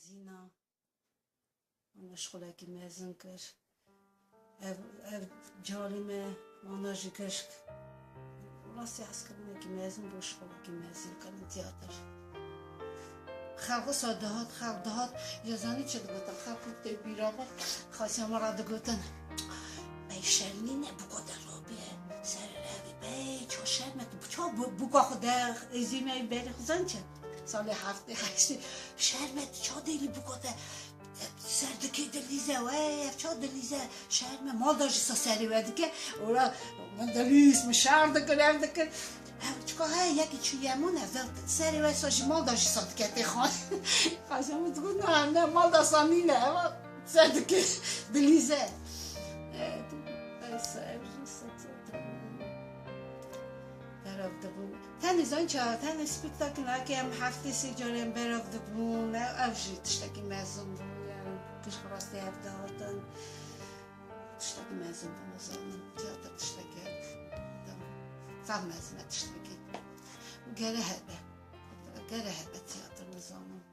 زینا منش خلاکی مزن کش ev calime manajı keşk nasıl askırmaya ki mezun boş kola ki mezun kanın tiyatr خلق صادهات خلق دهات یزانی چه دوگتن خلق کت بیرابا خاصی مرا دوگتن بیشرنی نه بگوده رو بیه سر روی بی چه شرمت چه بگو خوده ازیمه بری خوزن چه سال هفته خشتی شرمت چه دیلی بگوده سردکی دلیزه و چه دلیزه شرم مال داشتی سری ودی که اورا من دلیز مشار دکرم دکر چکا های یکی چویمون از سری و ساشی مال داشتی ساد کتی خان خواستم بگو نه مال داستانی نه سردکی دلیزه برافته بود تن ایزان چه تن اسپیکتاکل که هم هفته سی جارم برافته بود افجی تشتکی مزون بود کش خراستی هفته هاتن تشتکی مزون بود نزانم تیاتر تشتکی فهم مزونه تشتکی گره هبه تیاتر نزانم